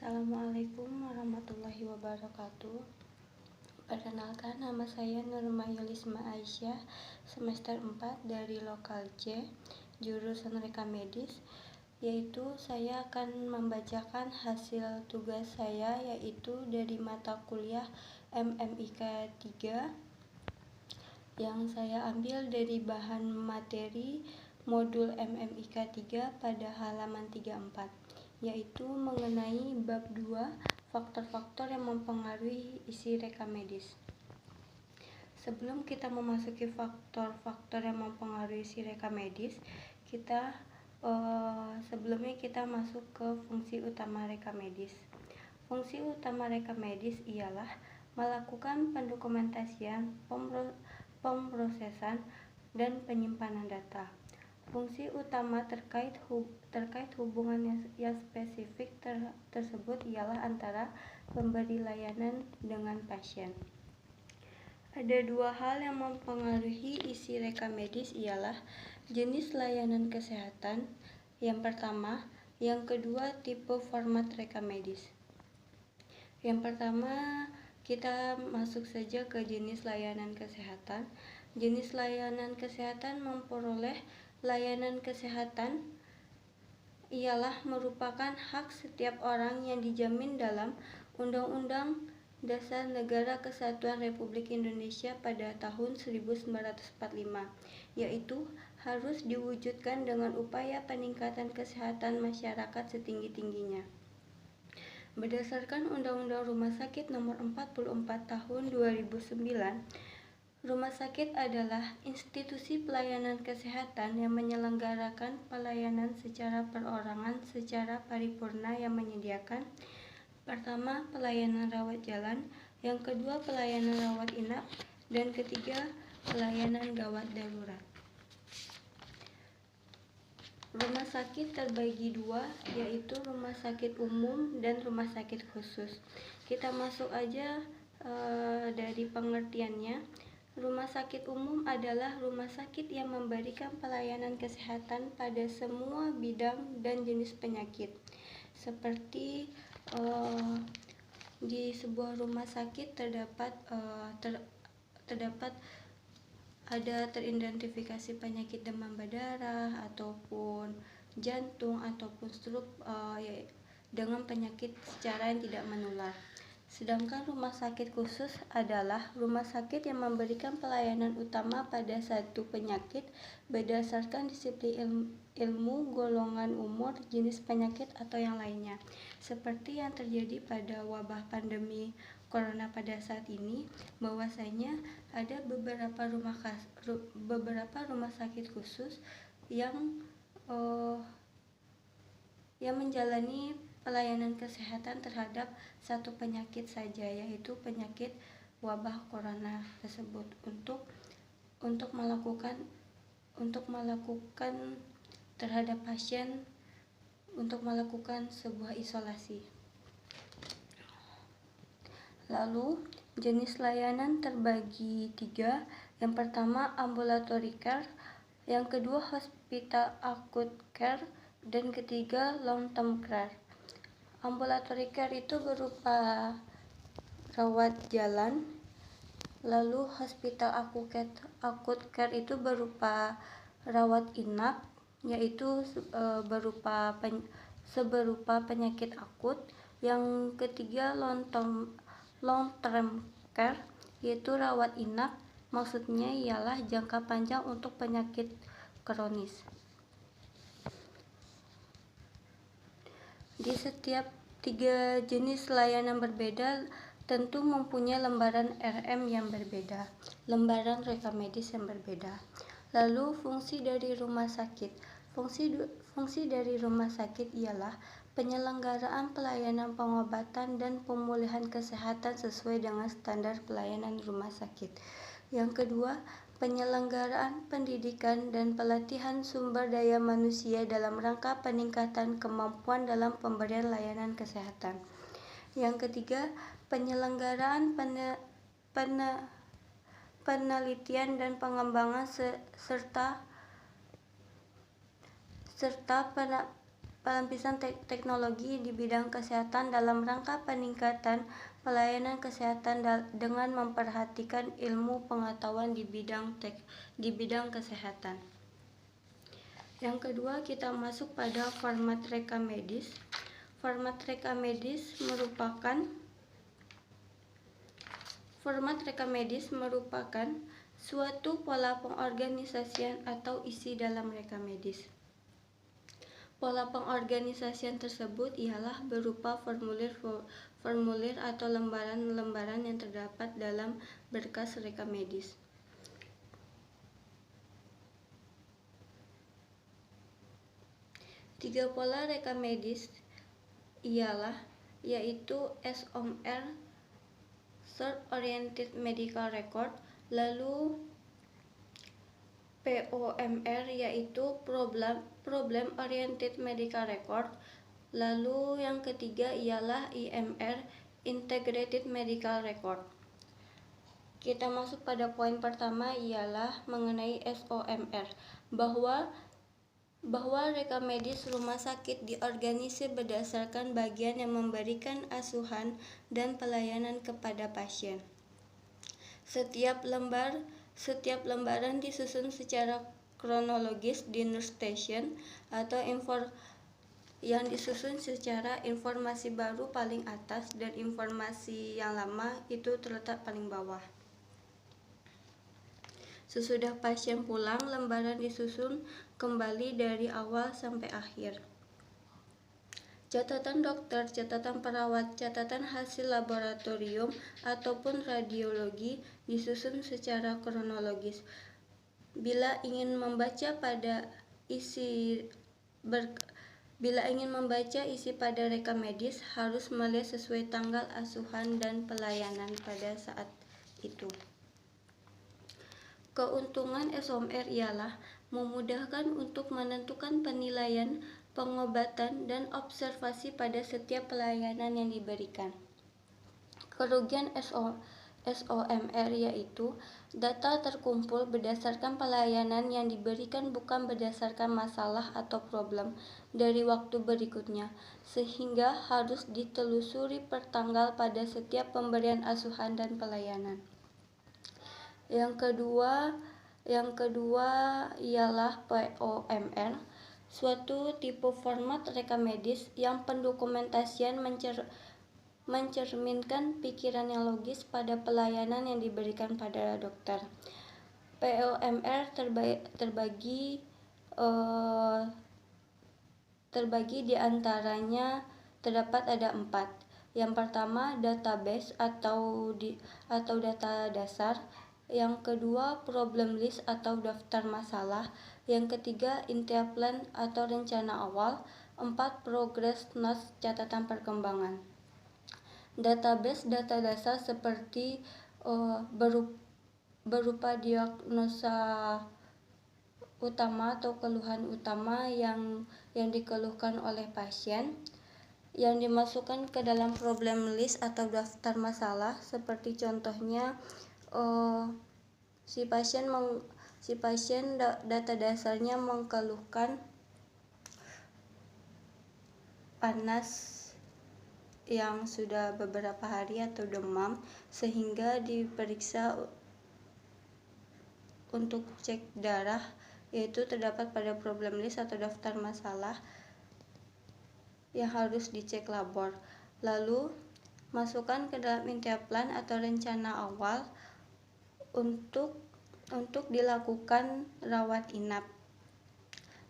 Assalamualaikum warahmatullahi wabarakatuh. Perkenalkan, nama saya Nurma Yulisma Aisyah, semester 4 dari Lokal C, jurusan Reka Medis, yaitu saya akan membacakan hasil tugas saya, yaitu dari mata kuliah MMIK 3 yang saya ambil dari bahan materi modul MMIK 3 pada halaman 34, yaitu mengenai bab 2 faktor-faktor yang mempengaruhi isi reka medis. Sebelum kita memasuki faktor-faktor yang mempengaruhi isi reka medis, sebelumnya kita masuk ke fungsi utama reka medis. Fungsi utama reka medis ialah melakukan pendokumentasian, pemrosesan, dan penyimpanan data. Fungsi utama terkait hubungan yang spesifik tersebut ialah antara pemberi layanan dengan pasien. Ada dua hal yang mempengaruhi isi reka medis ialah jenis layanan kesehatan yang pertama, yang kedua tipe format reka medis. Yang pertama, kita masuk saja ke jenis layanan kesehatan. Jenis layanan kesehatan memperoleh layanan kesehatan ialah merupakan hak setiap orang yang dijamin dalam Undang-Undang Dasar Negara Kesatuan Republik Indonesia pada tahun 1945, yaitu harus diwujudkan dengan upaya peningkatan kesehatan masyarakat setinggi-tingginya. Berdasarkan Undang-Undang Rumah Sakit Nomor 44 Tahun 2009, rumah sakit adalah institusi pelayanan kesehatan yang menyelenggarakan pelayanan secara perorangan secara paripurna yang menyediakan pertama, pelayanan rawat jalan, yang kedua, pelayanan rawat inap, dan ketiga, pelayanan gawat darurat. Rumah sakit terbagi dua, yaitu rumah sakit umum dan rumah sakit khusus. Kita masuk aja dari pengertiannya. Rumah sakit umum adalah rumah sakit yang memberikan pelayanan kesehatan pada semua bidang dan jenis penyakit. Seperti di sebuah rumah sakit terdapat teridentifikasi penyakit demam berdarah ataupun jantung ataupun stroke dengan penyakit secara yang tidak menular. Sedangkan rumah sakit khusus adalah rumah sakit yang memberikan pelayanan utama pada satu penyakit berdasarkan disiplin ilmu, golongan umur, jenis penyakit atau yang lainnya. Seperti yang terjadi pada wabah pandemi Corona pada saat ini, bahwasanya ada beberapa rumah sakit khusus yang menjalani pelayanan kesehatan terhadap satu penyakit saja, yaitu penyakit wabah corona tersebut, untuk melakukan terhadap pasien, untuk melakukan sebuah isolasi. Lalu jenis layanan terbagi tiga. Yang pertama, ambulatory care, yang kedua, hospital acute care, dan ketiga, long term care. Ambulatory care itu berupa rawat jalan, lalu hospital acute care itu berupa rawat inap, yaitu berupa penyakit akut. Yang ketiga, long term care, yaitu rawat inap, maksudnya ialah jangka panjang untuk penyakit kronis. Di setiap tiga jenis layanan berbeda tentu mempunyai lembaran RM yang berbeda, lembaran reka medis yang berbeda. Lalu fungsi dari rumah sakit. Fungsi dari rumah sakit ialah penyelenggaraan pelayanan pengobatan dan pemulihan kesehatan sesuai dengan standar pelayanan rumah sakit. Yang kedua, penyelenggaraan pendidikan dan pelatihan sumber daya manusia dalam rangka peningkatan kemampuan dalam pemberian layanan kesehatan. Yang ketiga, penyelenggaraan penelitian dan pengembangan serta teknologi di bidang kesehatan dalam rangka peningkatan pelayanan kesehatan dengan memperhatikan ilmu pengetahuan di bidang kesehatan. Yang kedua, kita masuk pada format reka medis. Format reka merupakan suatu pola pengorganisasian atau isi dalam reka medis. Pola pengorganisasian tersebut ialah berupa formulir atau lembaran-lembaran yang terdapat dalam berkas reka medis. Tiga pola reka medis yaitu SOMR, Short Oriented Medical Record, lalu POMR yaitu Problem Oriented Medical Record, lalu yang ketiga ialah IMR, Integrated Medical Record. Kita masuk pada poin pertama ialah mengenai SOMR, bahwa reka medis rumah sakit diorganisir berdasarkan bagian yang memberikan asuhan dan pelayanan kepada pasien. Setiap lembaran disusun secara kronologis di nurse station atau yang disusun secara informasi baru paling atas dan informasi yang lama itu terletak paling bawah. Sesudah pasien pulang, lembaran disusun kembali dari awal sampai akhir. Catatan dokter, catatan perawat, catatan hasil laboratorium ataupun radiologi disusun secara kronologis. Bila ingin membaca isi pada reka medis, harus melihat sesuai tanggal asuhan dan pelayanan pada saat itu. Keuntungan SOMR ialah memudahkan untuk menentukan penilaian, pengobatan, dan observasi pada setiap pelayanan yang diberikan. Kerugian SOMR yaitu data terkumpul berdasarkan pelayanan yang diberikan bukan berdasarkan masalah atau problem dari waktu berikutnya, sehingga harus ditelusuri per tanggal pada setiap pemberian asuhan dan pelayanan. Yang kedua ialah POMR, suatu tipe format reka medis yang pendokumentasian mencerminkan pikiran yang logis pada pelayanan yang diberikan pada dokter. POMR terbagi di antaranya terdapat ada 4. Yang pertama, database atau data dasar. Yang kedua, problem list atau daftar masalah. Yang ketiga, intia plan atau rencana awal. 4. Progress notes, catatan perkembangan. Database data dasar seperti berupa diagnosa utama atau keluhan utama yang dikeluhkan oleh pasien, yang dimasukkan ke dalam problem list atau daftar masalah, seperti contohnya si pasien data dasarnya mengeluhkan panas yang sudah beberapa hari atau demam, sehingga diperiksa untuk cek darah, yaitu terdapat pada problem list atau daftar masalah yang harus dicek labor. Lalu masukkan ke dalam intia plan atau rencana awal untuk dilakukan rawat inap.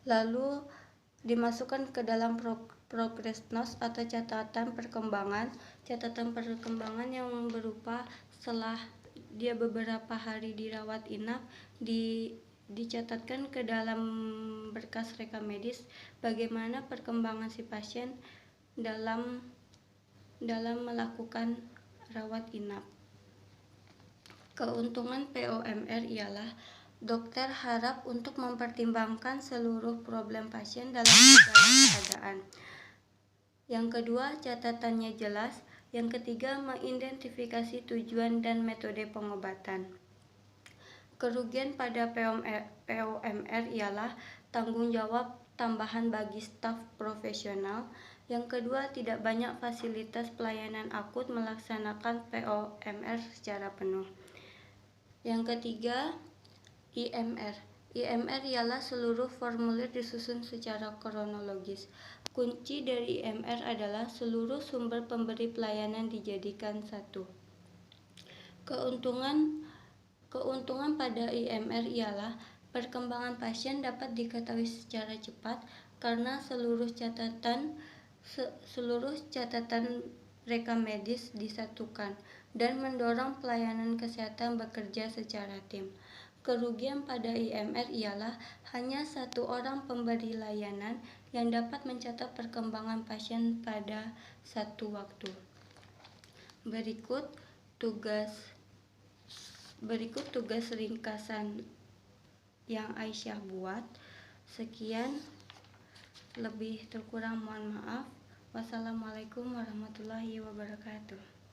Lalu dimasukkan ke dalam progress notes atau catatan perkembangan yang berupa setelah dia beberapa hari dirawat inap, dicatatkan ke dalam berkas reka medis bagaimana perkembangan si pasien dalam melakukan rawat inap. Keuntungan POMR ialah dokter harap untuk mempertimbangkan seluruh problem pasien dalam segala keadaan. Yang kedua, catatannya jelas. Yang ketiga, mengidentifikasi tujuan dan metode pengobatan. Kerugian pada POMR ialah tanggung jawab tambahan bagi staf profesional. Yang kedua, tidak banyak fasilitas pelayanan akut melaksanakan POMR secara penuh. Yang ketiga, IMR. IMR ialah seluruh formulir disusun secara kronologis. Kunci dari IMR adalah seluruh sumber pemberi pelayanan dijadikan satu. Keuntungan pada IMR ialah perkembangan pasien dapat diketahui secara cepat karena seluruh catatan rekam medis disatukan dan mendorong pelayanan kesehatan bekerja secara tim. Kerugian pada IMR ialah hanya satu orang pemberi layanan yang dapat mencatat perkembangan pasien pada satu waktu. Berikut tugas ringkasan yang Aisyah buat. Sekian, lebih terkurang mohon maaf. Wassalamualaikum warahmatullahi wabarakatuh.